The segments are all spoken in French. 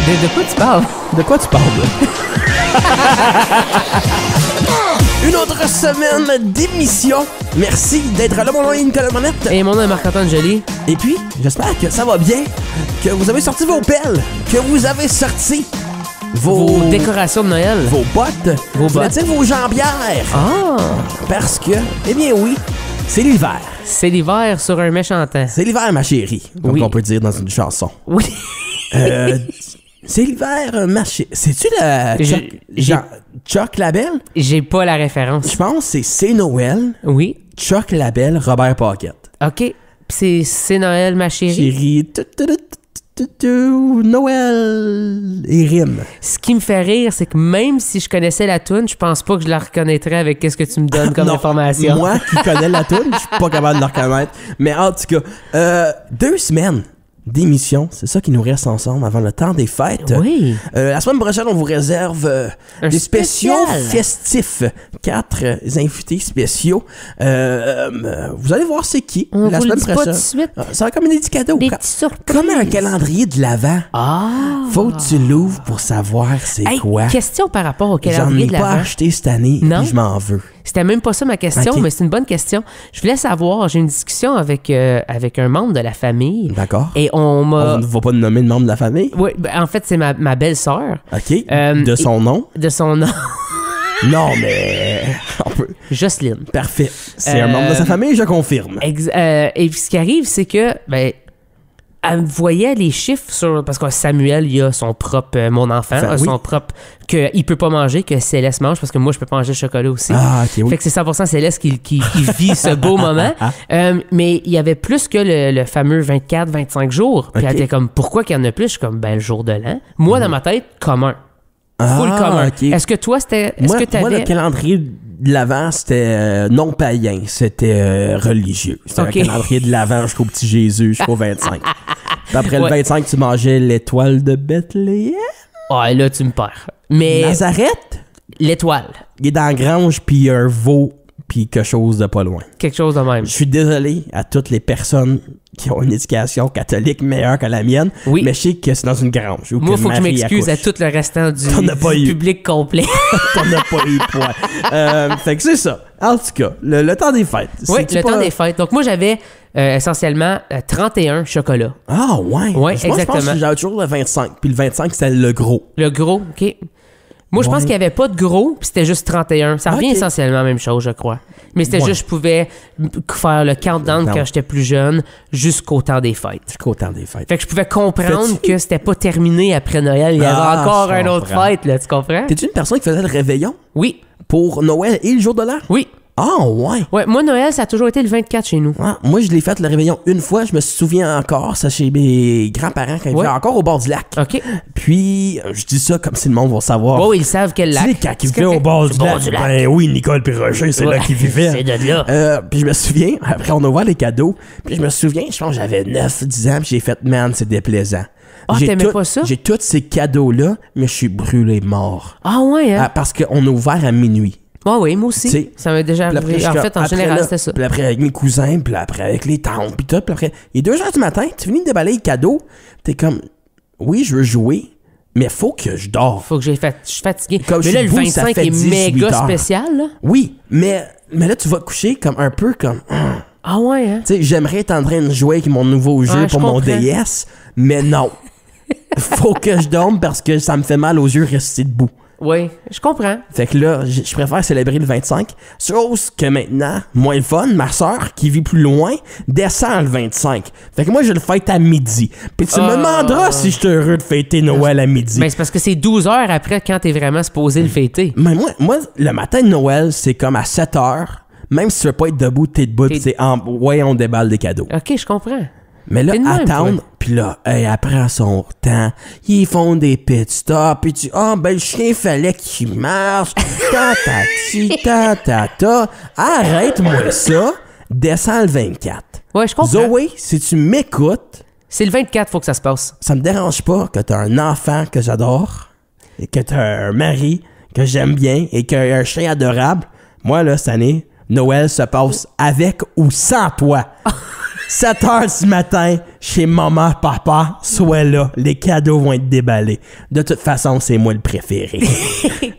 De quoi tu parles? De quoi tu parles, là? Une autre semaine d'émission. Merci d'être là, mon nom est Nicolas Monette. Et mon nom est Marc-Antoine Joly. Et puis, j'espère que ça va bien, que vous avez sorti vos pelles, que vous avez sorti Vos décorations de Noël. vos bottes, Vos bottes. voulez-dire vos jambières. Ah! Parce que, eh bien oui, c'est l'hiver. C'est l'hiver sur un méchant temps. C'est l'hiver, ma chérie, comme Oui. on peut dire dans une chanson. Oui. C'est l'hiver, ma chérie. C'est-tu la J'ai- Chuck Labelle? J'ai pas la référence. Je pense que c'est Noël, Oui. Chuck Labelle, Robert Paquette. OK. C'est Noël, ma chérie. Chérie, Noël et rime. Ce qui me fait rire, c'est que même si je connaissais la toune, je pense pas que je la reconnaîtrais avec qu'est-ce que tu me donnes comme Non, information. Moi qui connais la toune, je suis pas capable de la reconnaître. Mais en tout cas, 2 semaines d'émission, c'est ça qui nous reste ensemble avant le temps des fêtes. Oui. La semaine prochaine, on vous réserve Un des spéciaux spécial. festifs. 4 invités spéciaux. Vous allez voir c'est qui On la vous le semaine dit pas prochaine. tout de suite. Ça va comme des petits cadeaux. Des petites surprises. Comme un calendrier de l'Avent. Ah! Faut que tu l'ouvres pour savoir c'est Hey, quoi. question par rapport au J'en calendrier ai de pas l'Avent. acheté cette année et Non? je m'en veux. C'était même pas ça ma question, Ok. mais c'est une bonne question. Je voulais savoir, j'ai une discussion avec un membre de la famille. D'accord. Et on m'a... On ne va pas nommer le membre de la famille. Oui, ben, en fait, c'est ma belle-sœur. OK. Euh, de son nom. De son nom, Non, mais... on peut... Jocelyne. Parfait. C'est un membre de sa famille, je confirme. Et puis ce qui arrive, c'est que, ben, elle voyait les chiffres sur... Parce que Samuel, il a son propre... mon enfant Enfin, a oui. son propre... qu'il peut pas manger, que Céleste mange, parce que moi, je peux pas manger le chocolat aussi. Ah, OK, oui. Fait que c'est 100% Céleste qui vit ce beau moment. Mais il y avait plus que le fameux 24-25 jours. Puis Ok. elle était comme, pourquoi qu'il y en a plus? Je suis comme, ben, le jour de l'an. Moi, dans ma tête, commun. Full Ah, commun. ok. Est-ce que toi, c'était... Est-ce Moi, que moi, le t'avais... calendrier de l'Avent, c'était non païen, c'était religieux. C'était Ok. un calendrier de l'Avent jusqu'au petit Jésus, jusqu'au 25. Puis après Ouais. le 25, tu mangeais l'étoile de Bethléem. Ah, là, tu me perds. Mais Nazareth, l'étoile, il est dans la grange, puis il y a un veau, puis quelque chose de pas loin. quelque chose de même. Je suis désolé à toutes les personnes qui ont une éducation catholique meilleure que la mienne, Oui. mais je sais que c'est dans une grange. Moi, il faut que je m'excuse à tout. tout le restant T'en as pas du eu. public complet. T'en as pas eu point. Fait que c'est ça. En tout cas, le temps des fêtes. Oui, C'est-tu le pas- temps des fêtes. Donc, moi, j'avais essentiellement 31 chocolats. Ah, ouais. Ouais, Moi, je pense exactement. que j'avais toujours le 25. Puis le 25, c'était le gros. Le gros, OK. Moi, je pense Ouais. qu'il n'y avait pas de gros, puis c'était juste 31. Ça revient Ok. essentiellement à la même chose, je crois. Mais c'était Ouais. juste, je pouvais faire le countdown Non. quand j'étais plus jeune jusqu'au temps des fêtes. Jusqu'au temps des fêtes. Fait que je pouvais comprendre Fais-tu- que c'était pas terminé après Noël. Il y avait Ah, encore je une autre comprends. fête, là, tu comprends? T'es-tu une personne qui faisait le réveillon Oui, pour Noël et le jour de l'an? oui. Ah, ouais. Ouais, moi, Noël, ça a toujours été le 24 chez nous. Ah, moi, je l'ai fait le réveillon une fois. Je me souviens encore. Ça, chez mes grands-parents quand ils Ouais. vivaient encore au bord du lac. OK. Puis, je dis ça comme si le monde va savoir. Oh, ils savent quel Tu lac. sais, quand ils C'est vivaient au correct. bord C'est du lac. Ben oui, Nicole Pérocher, c'est Ouais. là qu'ils vivaient. C'est de là. Puis je me souviens, après on a ouvert les cadeaux, puis je me souviens, je pense que j'avais 9-10 ans, puis j'ai fait, man, c'est déplaisant. Ah, J'ai t'aimais tout- pas ça? J'ai tous ces cadeaux-là, mais je suis brûlé mort. Ah ouais, hein? Parce qu'on a ouvert à minuit. Ah oui, moi aussi. T'sais, Ça m'est déjà Puis après, arrivé. En fait, en après, général, là, c'était ça. Puis après avec mes cousins, puis après avec les tantes, puis tout. Puis après, il est 2h du matin, tu finis de déballer les cadeaux, t'es comme, oui, je veux jouer, mais faut que je dors. Faut que je suis fatigué. Comme Mais je là, suis le debout, ça 25 fait est 18 méga heures. spécial, là. Oui, mais là, tu vas te coucher comme un peu comme... Ah ouais, hein? Tu sais, j'aimerais être en train de jouer avec mon nouveau jeu Ouais, je pour mon comprends. DS, mais non. Faut que je dorme parce que ça me fait mal aux yeux rester debout. Oui, je comprends. Fait que là, je préfère célébrer le 25. Chose que maintenant, moins le fun, ma soeur, qui vit plus loin, descend le 25. Fait que moi, je le fête à midi. Puis tu me demanderas si je suis heureux de fêter Noël à midi. Ben, c'est parce que c'est 12 heures après quand t'es vraiment supposé le fêter. Mais moi, le matin de Noël, c'est comme à 7 heures. Même si tu veux pas être debout, t'es debout, pis c'est ouais, on déballe des cadeaux. OK, je comprends. Mais là, T'es de même, attendre, toi. puis là, elle prend son temps, ils font des pit stops, puis tu, ben le chien fallait qu'il marche, ta. Arrête-moi ça, descends le 24. Ouais, je comprends. Zoé, si tu m'écoutes, C'est le 24, faut que ça se passe. ça me dérange pas que t'as un enfant que j'adore, et que t'as un mari que j'aime bien, et qu'il y a un chien adorable. Moi, là, cette année, Noël se passe avec ou sans toi. 7h du matin, chez maman, papa, sois là. Les cadeaux vont être déballés. De toute façon, c'est moi le préféré.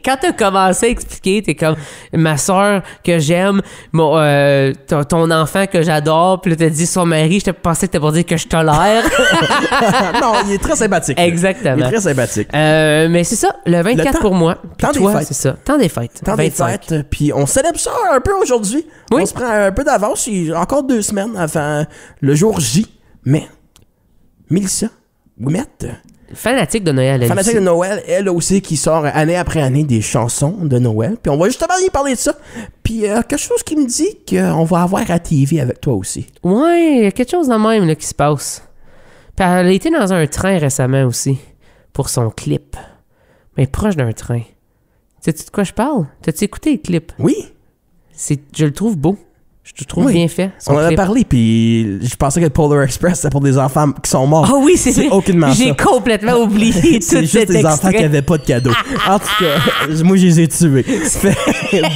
Quand t'as commencé à expliquer, t'es comme ma soeur que j'aime, ton enfant que j'adore, puis là t'as dit son mari, je te pensais que t'as pour dire que je tolère. Non, il est très sympathique. Exactement. Il est très sympathique. Mais c'est ça, le 24 pour moi. Temps des toi, fêtes. c'est ça. Temps des fêtes. Temps des fêtes, puis on célèbre ça un peu aujourd'hui. Oui. On se prend un peu d'avance, il y a encore 2 semaines avant le jour J. Mais Mélissa Ouimette, Fanatique de Noël. fanatique de Noël, elle aussi qui sort année après année des chansons de Noël. Puis on va justement y parler de ça. Puis quelque chose qui me dit qu'on va avoir à TV avec toi aussi. Ouais, il y a quelque chose de même là, qui se passe. Puis elle a été dans un train récemment aussi, pour son clip. Mais proche d'un train. Sais-tu de quoi je parle? T'as-tu écouté le clip? Oui. Je le trouve beau. Je le trouve Oui. bien fait. son On en a clip. parlé, puis je pensais que Polar Express, c'était pour des enfants qui sont morts. Ah oui, c'est aucunement ça. J'ai complètement oublié tout C'est juste cet des enfants extrait. qui n'avaient pas de cadeaux. En tout cas, moi, je les ai tués.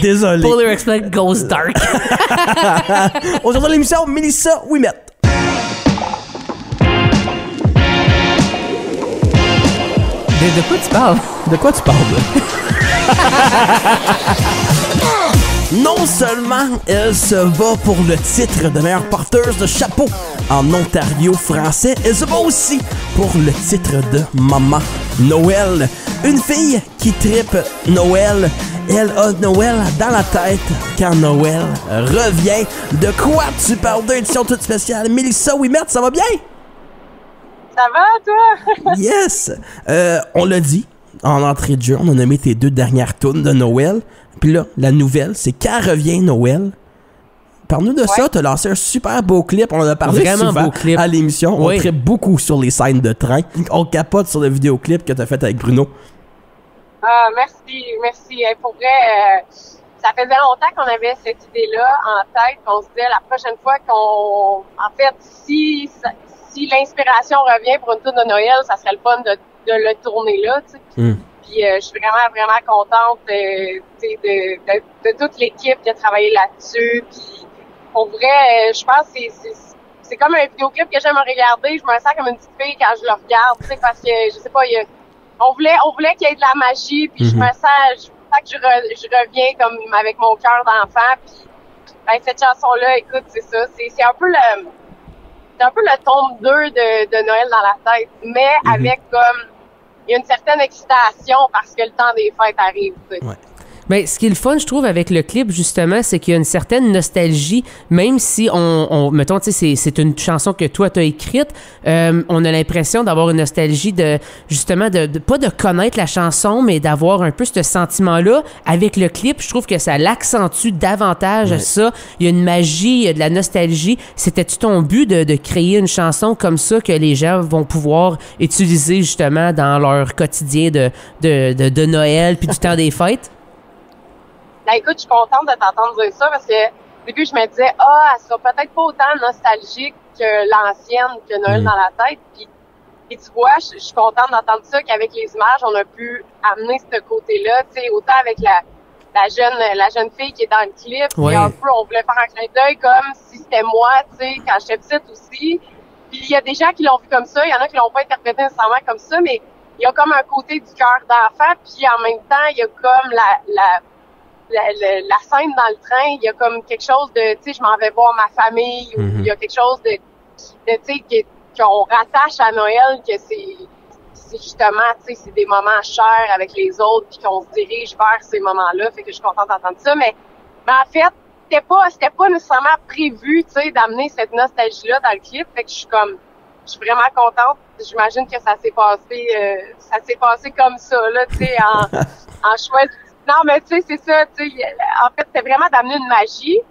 Désolé. Polar Express goes dark. Aujourd'hui, dans l'émission, Mélissa Ouimette. De quoi tu parles? De quoi tu parles, Non seulement elle se bat pour le titre de meilleure porteuse de chapeau en Ontario français, elle se bat aussi pour le titre de Maman Noël. Une fille qui trippe Noël. Elle a Noël dans la tête quand Noël revient. De quoi tu parles d'édition toute spéciale? Mélissa Ouimette, ça va bien? Ça va, toi? Yes! On l'a dit en entrée de jeu, on a nommé tes 2 dernières tunes de Noël. Puis là, la nouvelle, c'est quand revient Noël. Parle-nous de ça, t'as lancé un super beau clip, on en a parlé Vraiment souvent beau clip. à l'émission. Oui. On tripe beaucoup sur les scènes de train. On capote sur le vidéoclip que t'as fait avec Bruno. Ah, merci. Hey, pour vrai, ça faisait longtemps qu'on avait cette idée-là en tête, qu'on se disait la prochaine fois en fait, si l'inspiration revient pour une tour de Noël, ça serait le fun de le tourner là, tu sais. Puis je suis vraiment contente de toute l'équipe qui a travaillé là-dessus. Puis pour vrai, je pense que c'est comme un vidéoclip que j'aime regarder. Je me sens comme une petite fille quand je le regarde, tu sais, parce que je sais pas, on voulait qu'il y ait de la magie. Puis je me sens que je reviens comme avec mon cœur d'enfant. Puis ben, cette chanson-là, écoute, c'est ça, c'est un peu le tome 2 de Noël dans la tête, mais avec comme il y a une certaine excitation parce que le temps des fêtes arrive. Tu sais. Ouais. Ben, ce qui est le fun, je trouve, avec le clip, justement, c'est qu'il y a une certaine nostalgie, même si mettons, tu sais, c'est une chanson que toi, t'as écrite, on a l'impression d'avoir une nostalgie justement, pas de connaître la chanson, mais d'avoir un peu ce sentiment-là. Avec le clip, je trouve que ça l'accentue davantage ça. Il y a une magie, il y a de la nostalgie. C'était-tu ton but de créer une chanson comme ça que les gens vont pouvoir utiliser, justement, dans leur quotidien de Noël puis du temps des fêtes? Ben, écoute, je suis contente de t'entendre dire ça parce que au début, je me disais, elle sera peut-être pas autant nostalgique que l'ancienne, que Noël dans la tête. Puis tu vois, je suis contente d'entendre ça, qu'avec les images, on a pu amener ce côté-là, tu sais, autant avec la jeune fille qui est dans le clip, puis un peu, on voulait faire un clin d'œil comme si c'était moi, tu sais, quand j'étais petite aussi. Puis il y a des gens qui l'ont vu comme ça, il y en a qui l'ont pas interprété nécessairement comme ça, mais il y a comme un côté du cœur d'enfant, puis en même temps, il y a comme la scène dans le train, il y a comme quelque chose de, tu sais, je m'en vais voir ma famille, ou il y a quelque chose de tu sais, qu'on rattache à Noël, que c'est justement, tu sais, c'est des moments chers avec les autres, puis qu'on se dirige vers ces moments-là, fait que je suis contente d'entendre ça, mais en fait, c'était pas nécessairement prévu, tu sais, d'amener cette nostalgie-là dans le clip, fait que je suis vraiment contente. J'imagine que ça s'est passé comme ça, là, tu sais, en choisissant. Non, mais tu sais, c'est ça, tu sais, en fait, c'était vraiment d'amener une magie,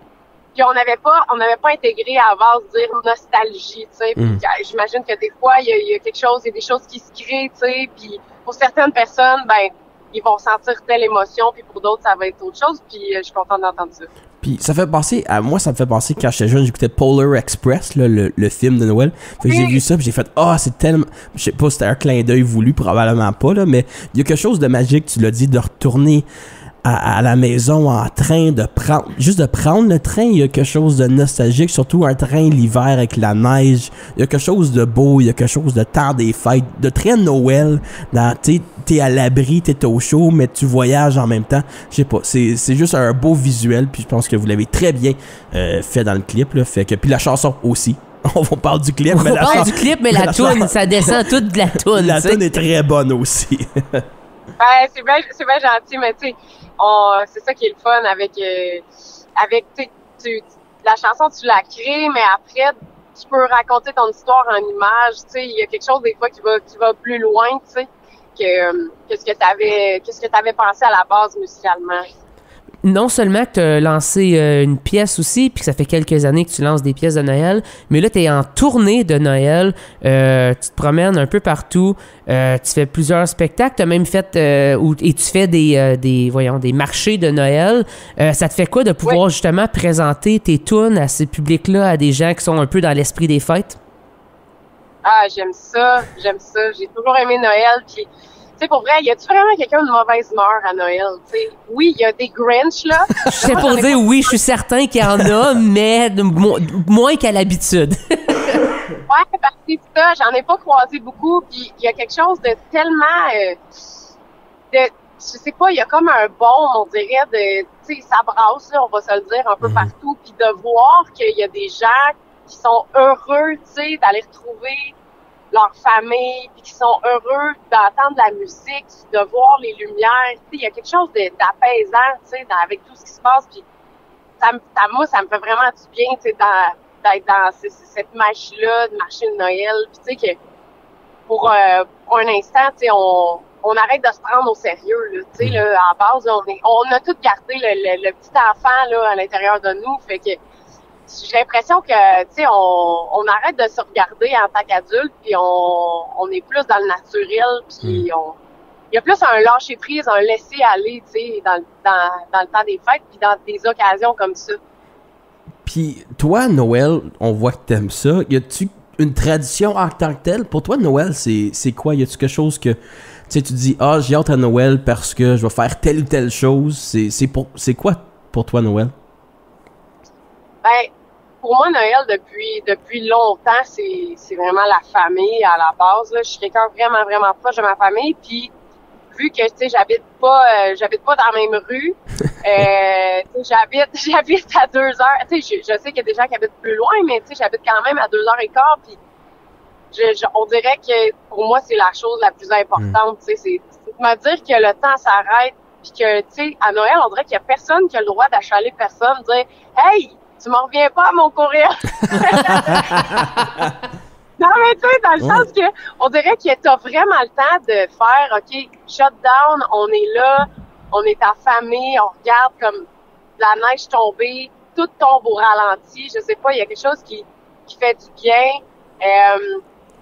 puis on n'avait pas intégré à base de dire nostalgie, tu sais, puis j'imagine que des fois, il y a quelque chose, il y a des choses qui se créent, tu sais, puis pour certaines personnes, ben, ils vont sentir telle émotion, puis pour d'autres, ça va être autre chose, puis je suis contente d'entendre ça. Puis ça fait penser, moi ça me fait penser quand j'étais jeune, j'écoutais Polar Express, là, le film de Noël. Fait que j'ai vu ça, puis j'ai fait c'est tellement, je sais pas si c'était un clin d'œil voulu, probablement pas là, mais il y a quelque chose de magique, tu l'as dit, de retourner à la maison en train de prendre... Juste de prendre le train, il y a quelque chose de nostalgique, surtout un train l'hiver avec la neige. Il y a quelque chose de beau, il y a quelque chose de temps des fêtes, de très Noël. T'es à l'abri, t'es au chaud, mais tu voyages en même temps. Je sais pas, c'est juste un beau visuel, puis je pense que vous l'avez très bien fait dans le clip. Là, fait que, puis la chanson aussi. On parle du clip, mais la toune, ça descend toute de la toune. La toune est très bonne aussi. C'est bien gentil, mais tu sais, c'est ça qui est le fun avec la chanson, tu la crées, mais après, tu peux raconter ton histoire en images. Tu sais, il y a quelque chose des fois qui va plus loin, tu sais, que ce que t'avais pensé à la base musicalement. Non seulement que tu as lancé une pièce aussi, puis que ça fait quelques années que tu lances des pièces de Noël, mais là, tu es en tournée de Noël. Tu te promènes un peu partout. Tu fais plusieurs spectacles. Tu as même fait... et tu fais des marchés de Noël. Ça te fait quoi de pouvoir justement présenter tes tunes à ces publics-là, à des gens qui sont un peu dans l'esprit des fêtes? Ah, j'aime ça. J'ai toujours aimé Noël, puis... Tu sais, pour vrai, y a-tu vraiment quelqu'un de mauvaise humeur à Noël? T'sais, oui, il y a des Grinch, là. C'est pour dire oui, je suis certain qu'il y en a, mais moins qu'à l'habitude. Ouais, parce que ça, j'en ai pas croisé beaucoup, puis il y a quelque chose de tellement... je sais pas, il y a comme un bond, on dirait, tu sais, ça brasse, là, on va se le dire, un peu partout, puis de voir qu'il y a des gens qui sont heureux, tu sais, d'aller retrouver leur famille, puis qui sont heureux d'entendre la musique, de voir les lumières. Tu sais, il y a quelque chose d'apaisant, tu sais, avec tout ce qui se passe. Puis moi, ça me fait vraiment du bien, tu sais, d'être dans cette magie-là, de marcher de Noël. Puis tu sais que pour un instant, tu sais, on arrête de se prendre au sérieux, là. Tu sais, là, à base, on a tout gardé le petit enfant là à l'intérieur de nous, fait que j'ai l'impression que, tu sais, on arrête de se regarder en tant qu'adulte, puis on est plus dans le naturel, puis il y a plus un lâcher prise, un laisser aller, tu sais, dans le temps des fêtes, puis dans des occasions comme ça. Puis toi, Noël, on voit que t'aimes ça. Y a-tu une tradition en tant que telle? Pour toi, Noël, c'est quoi? Y a-tu quelque chose que, tu sais, tu dis, j'ai hâte à Noël parce que je vais faire telle ou telle chose? C'est quoi pour toi, Noël? Ben, pour moi, Noël, depuis longtemps, c'est vraiment la famille à la base, là. Je suis quelqu'un vraiment, vraiment proche de ma famille, puis vu que, tu sais, j'habite pas dans la même rue, j'habite à 2 heures, tu sais, je sais qu'il y a des gens qui habitent plus loin, mais tu sais, j'habite quand même à 2h15, puis on dirait que, pour moi, c'est la chose la plus importante, tu sais, c'est de me dire que le temps s'arrête, puis que, tu sais, à Noël, on dirait qu'il y a personne qui a le droit d'achaler personne, dire « Hey! Tu m'en reviens pas à mon courriel. » Non, mais tu sais, dans le sens que on dirait que t'as vraiment le temps de faire, OK, shut down, on est là, on est en famille, on regarde comme la neige tomber, tout tombe au ralenti, je sais pas, il y a quelque chose qui fait du bien.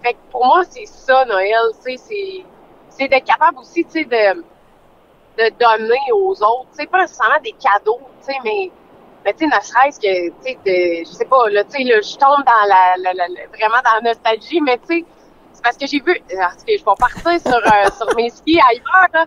Fait que pour moi, c'est ça, Noël, tu sais, c'est d'être capable aussi, tu sais, de donner aux autres, tu sais, pas nécessairement des cadeaux, tu sais, mais tu sais, ne serait-ce que, tu sais, je sais pas, là, tu sais, là, je tombe dans vraiment dans la nostalgie, mais tu sais, c'est parce que j'ai vu, je vais partir sur mes skis ailleurs, là,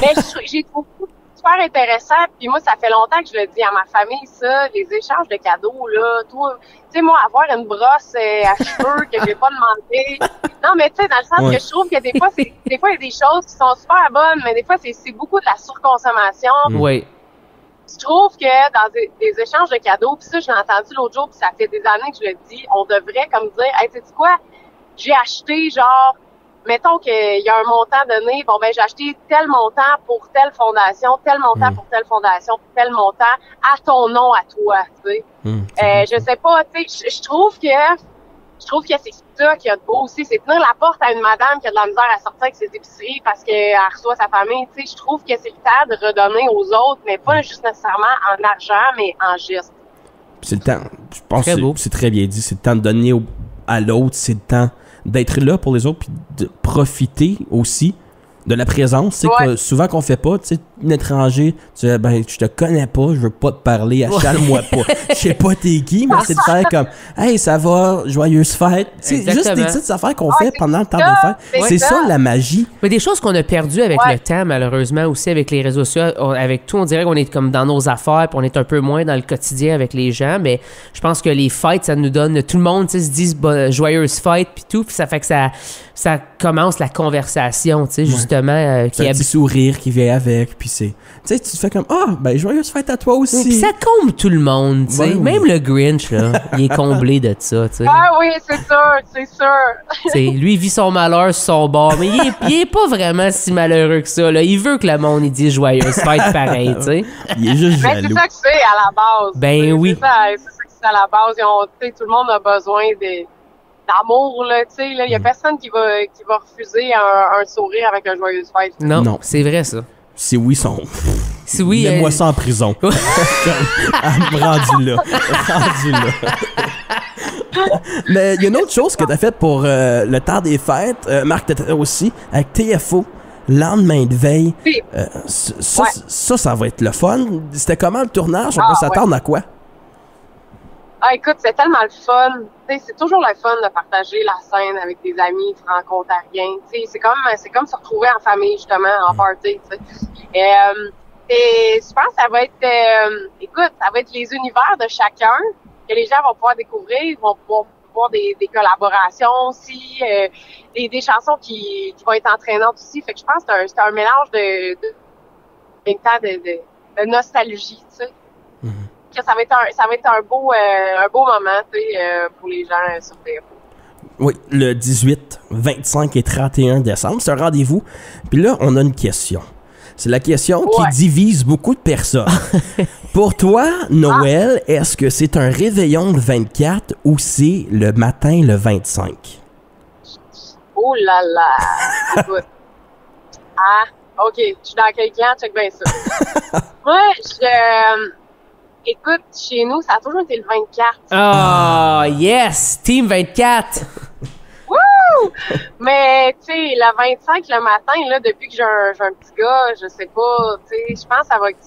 mais j'ai trouvé super intéressant, puis moi, ça fait longtemps que je le dis à ma famille, ça, les échanges de cadeaux, là, toi, tu sais, moi, avoir une brosse à cheveux que j'ai pas demandé, non, mais tu sais, dans le sens que je trouve que des fois, il y a des choses qui sont super bonnes, mais des fois, c'est beaucoup de la surconsommation. Oui. Je trouve que dans des échanges de cadeaux, puis ça, je l'ai entendu l'autre jour, puis ça fait des années que je le dis, on devrait comme dire, hey, sais-tu quoi, j'ai acheté genre, mettons qu'il y a un montant donné, bon ben j'ai acheté tel montant pour telle fondation, tel montant pour telle fondation, pour tel montant à ton nom, à toi, tu sais. Je sais pas, tu sais, je trouve que c'est ça qu'il y a de beau aussi, c'est tenir la porte à une madame qui a de la misère à sortir avec ses épiceries parce qu'elle reçoit sa famille, tu sais, je trouve que c'est le temps de redonner aux autres, mais pas juste nécessairement en argent, mais en geste. C'est le temps, je pense que c'est très bien dit, c'est le temps de donner à l'autre, c'est le temps d'être là pour les autres, puis de profiter aussi De la présence, tu sais, Ouais. que souvent qu'on fait pas, tu sais, un étranger, tu dis, ben, je te connais pas, je veux pas te parler, achale-moi pas. Je sais pas t'es qui, mais c'est de faire comme, hey, ça va, joyeuse fête. Tu sais, juste Exactement. des petites affaires qu'on Ouais, fait pendant le temps ça, des fêtes. c'est C'est ça ça. la magie. Mais des choses qu'on a perdues avec Ouais. le temps, malheureusement, aussi avec les réseaux sociaux, avec tout, on dirait qu'on est comme dans nos affaires, puis on est un peu moins dans le quotidien avec les gens, mais je pense que les fêtes, ça nous donne, tout le monde, tu sais, se dit joyeuse fête, puis tout, puis ça fait que ça commence la conversation, tu sais, justement, C'est un petit sourire qui vient avec, puis c'est... Tu sais, tu te fais comme, ah, ben, joyeuse fête à toi aussi. Puis ça comble tout le monde, tu sais. Ouais, oui. Même le Grinch, là, il est comblé de ça, tu sais. Ah oui, c'est sûr, c'est sûr. Tu sais, lui, il vit son malheur sur son bord, mais il est pas vraiment si malheureux que ça, là. Il veut que le monde, il dise joyeuse fête pareil, tu sais. Il est juste Mais c'est jaloux. ça que c'est à la base. Ben C'est oui. ça que c'est à la base. Tu sais, tout le monde a besoin d'amour, là, tu sais, là. Il y a personne qui va refuser un sourire avec un joyeuse fête. Non, Non. c'est vrai, ça. Si oui, son... Si oui, Mets-moi ça en prison. Rendu là. Rendu là. Mais il y a une autre chose que tu as faite pour le temps des fêtes. Marc, tu étais aussi avec TFO, lendemain de veille. Oui. Ça va être le fun. C'était comment le tournage? On peut s'attendre à quoi? Ah, écoute, c'est tellement le fun. Tu sais, c'est toujours le fun de partager la scène avec des amis franco-ontariens. Tu sais, c'est comme se retrouver en famille, justement, en party, tu sais. Et je pense que ça va être, écoute, ça va être les univers de chacun que les gens vont pouvoir découvrir, vont pouvoir voir des collaborations aussi, des chansons qui vont être entraînantes aussi. Fait que je pense que c'est un mélange de nostalgie, tu sais. Que ça va être un beau moment, tu sais, pour les gens sur TFO. Oui, le 18, 25 et 31 décembre, c'est un rendez-vous. Puis là, on a une question. C'est la question qui divise beaucoup de personnes. Pour toi, Noël, est-ce que c'est un réveillon le 24 ou c'est le matin le 25? Oh là là! Écoute. Ah, OK. Je suis dans quel clan? Check bien ça. Moi, écoute, chez nous, ça a toujours été le 24. Ah, yes! Team 24! Wouh! Mais, tu sais, le 25, le matin, là, depuis que j'ai un petit gars, je sais pas, tu sais, je pense que ça va être...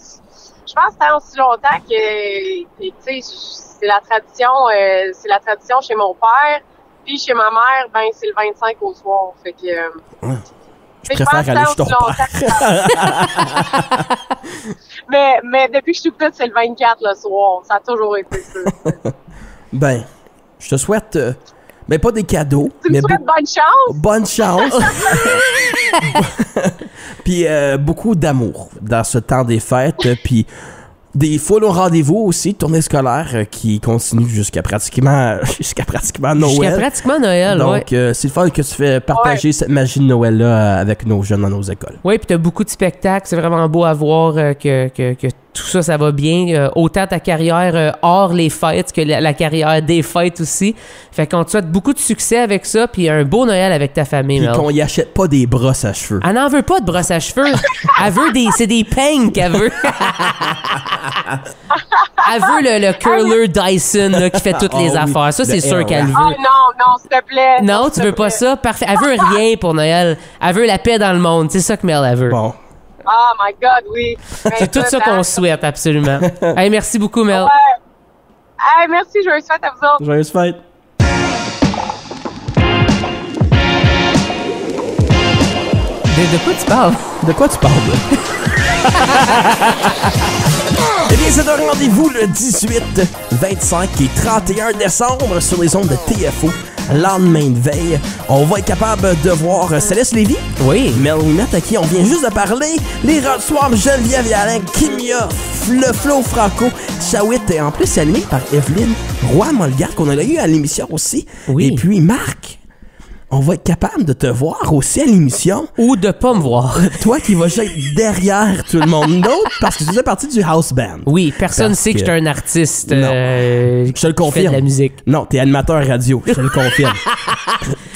Je pense que ça fait aussi longtemps que tu sais, c'est la tradition chez mon père, puis chez ma mère, ben, c'est le 25 au soir, fait que... Je préfère aller chez ton père. mais depuis que je suis petite, c'est le 24 le soir. Ça a toujours été ça. Ben, je te souhaite... mais pas des cadeaux. Tu me souhaites bonne chance? Bonne chance. Puis beaucoup d'amour dans ce temps des fêtes. Puis des foules au rendez-vous aussi, tournée scolaire qui continue jusqu'à pratiquement Noël. Jusqu'à pratiquement Noël, Donc, c'est le fun que tu fais partager cette magie de Noël-là avec nos jeunes dans nos écoles. Oui, puis t'as beaucoup de spectacles. C'est vraiment beau à voir que tout ça, ça va bien. Autant ta carrière hors les fêtes que la carrière des fêtes aussi. Fait qu'on te souhaite beaucoup de succès avec ça, puis un beau Noël avec ta famille, Puis Mel. qu'on y achète pas des brosses à cheveux. Elle n'en veut pas de brosse à cheveux. Elle veut c'est des peignes qu'elle veut. Elle veut le curler Dyson là, qui fait toutes les oui, affaires. Ça, c'est le sûr air qu'elle wrap. Oh veut. non, s'il te plaît. Non, tu veux pas ça? Parfait. Elle veut rien pour Noël. Elle veut la paix dans le monde. C'est ça que Mel, elle veut. Bon. Oh my God, oui. C'est tout ça qu'on souhaite, absolument. Hey, merci beaucoup, Mel. Ouais. Hey, merci, je vous souhaite à vous autres. Joyeuse fête. De quoi tu parles? De quoi tu parles, là? Eh bien, c'est un rendez-vous le 18, 25 et 31 décembre sur les ondes de TFO. Lendemain de veille, on va être capable de voir Céleste Lévy, Oui. Mel Ouimet, à qui on vient juste de parler, les Rod Swap, Geneviève et Alain, Kimia, le Flow Franco, Shawit, et en plus animé par Evelyne Roy-Molgar, qu'on a eu à l'émission aussi. Oui. Et puis Marc, on va être capable de te voir aussi à l'émission. Ou de pas me voir. Toi qui vas être derrière tout le monde d'autre parce que tu faisais partie du house band. Oui, personne Parce sait que que- je suis un artiste Non. je Je te le qui fait confirme. de la musique. Non, t'es animateur radio, je te le confirme.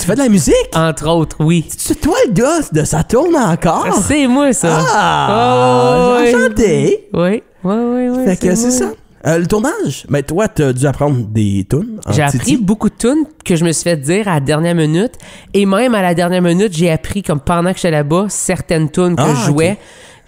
Tu fais de la musique? Entre autres, oui. C'est toi le gars de Ça tourne encore? C'est moi, ça. Ah! Oh, j'ai oui. enchanté. Oui, oui, oui, oui. Fait que c'est moi. ça. Le tournage, mais toi, t'as dû apprendre des tunes. J'ai appris beaucoup de tunes que je me suis fait dire à la dernière minute. Et même à la dernière minute, j'ai appris, comme pendant que j'étais là-bas, certaines tunes que je jouais. Okay.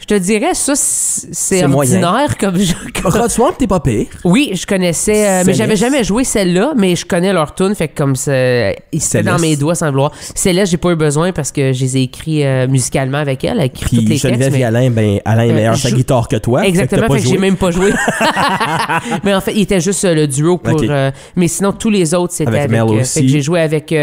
Je te dirais, ça, c'est ordinaire comme jeu. Rod Swamp, t'es pas pire. Oui, je connaissais, mais j'avais jamais joué celle-là, mais je connais leur tune, fait que comme c'était dans mes doigts sans vouloir. Celle-là, j'ai pas eu besoin parce que je les ai écrits musicalement avec elle, écrit toutes les Geneviève textes. Et Alain, Alain est meilleur sa guitare que toi. Exactement, fait que j'ai même pas joué. Mais en fait, il était juste le duo pour... mais sinon, tous les autres, c'était avec fait que j'ai joué avec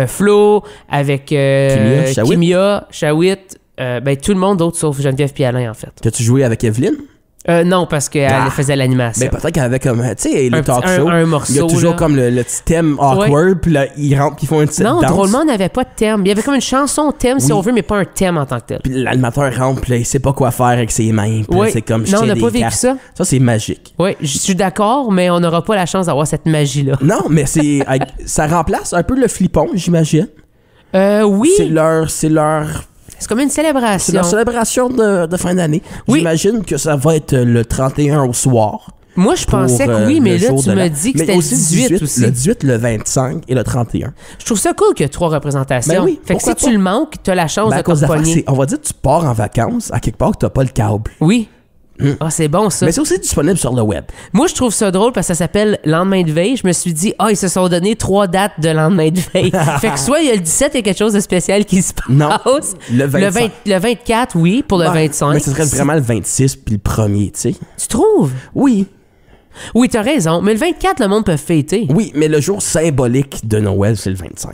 Flo, avec Kimia, Shawit, tout le monde d'autre sauf Geneviève et Alain, en fait. T'as-tu joué avec Evelyne? Non, parce qu'elle faisait l'animation. Peut-être qu'elle avait comme, tu sais, le talk show. Un morceau, il y a toujours là, comme le petit thème awkward, puis là, ils rentrent, puis ils font une petite danse. Non, drôlement, on n'avait pas de thème. Il y avait comme une chanson thème, si on veut, mais pas un thème en tant que tel. Puis l'animateur rentre, puis là, il sait pas quoi faire avec ses mains. Puis là, c'est comme, non, on n'a pas vécu ça. Ça, c'est magique. Oui, je suis d'accord, mais on n'aura pas la chance d'avoir cette magie-là. Non, mais ça remplace un peu le flippon, j'imagine. Oui. C'est leur... C'est comme une célébration. C'est la célébration de fin d'année. Oui. J'imagine que ça va être le 31 au soir. Moi, je pensais que oui, mais là, tu me dis que c'était le 18 aussi. Le 18, le 25 et le 31. Je trouve ça cool qu'il y ait 3 représentations. Ben oui, fait que si tu le manques, tu as la chance de te pogner. On va dire que tu pars en vacances à quelque part que tu n'as pas le câble. Oui. Ah, c'est bon ça. Mais c'est aussi disponible sur le web. Moi, je trouve ça drôle parce que ça s'appelle Lendemain de veille. Je me suis dit, ils se sont donné 3 dates de lendemain de veille. Fait que soit il y a le 17, il y a quelque chose de spécial qui se passe. Non. Le 25. Le 24, oui, pour le 25. Mais ce serait vraiment le 26 puis le 1er, tu sais. Tu trouves? Oui. Oui, t'as raison. Mais le 24, le monde peut fêter. Oui, mais le jour symbolique de Noël, c'est le 25.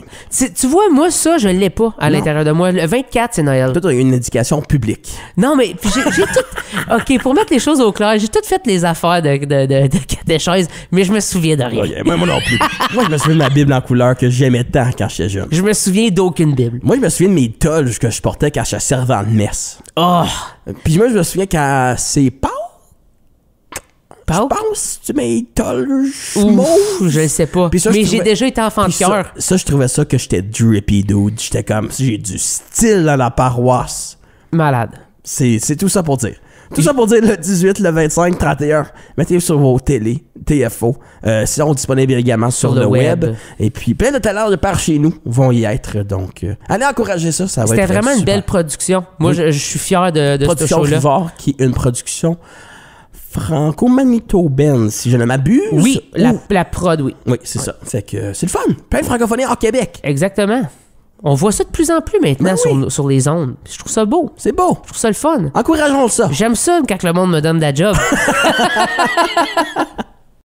Tu vois, moi, ça, je l'ai pas à l'intérieur de moi. Le 24, c'est Noël. Toi, t'as une indication publique. Non, mais j'ai tout... OK, pour mettre les choses au clair, j'ai tout fait les affaires de chaises, mais je me souviens de rien. Okay, moi non plus. Moi, je me souviens de ma Bible en couleur que j'aimais tant quand j'étais jeune. Je me souviens d'aucune Bible. Moi, je me souviens de mes toges que je portais quand j'étais servant de messe. Oh! Puis moi, je me souviens quand c'est Pâques. Je pense tu mets je sais pas. Mais j'ai déjà été enfant de cœur. Ça, je trouvais ça que j'étais drippy, dude. J'étais comme, j'ai du style dans la paroisse. Malade. C'est tout ça pour dire. Tout ça pour dire le 18, le 25, 31. Mettez sur vos télés, TFO. Sinon, disponible également sur le web. Et puis, plein de talents de par chez nous vont y être. Donc, allez encourager ça. Ça va être C'était vraiment super. une belle production. Moi, je suis fier de ce show-là. Production Rivard, qui est une production franco-manitobaine, si je ne m'abuse. Oui, la prod, oui. Oui, c'est ça. Fait que c'est le fun. Plein de francophonie hors Québec. Exactement. On voit ça de plus en plus maintenant sur les ondes. Je trouve ça beau. C'est beau. Je trouve ça le fun. Encourageons ça. J'aime ça quand le monde me donne de la job.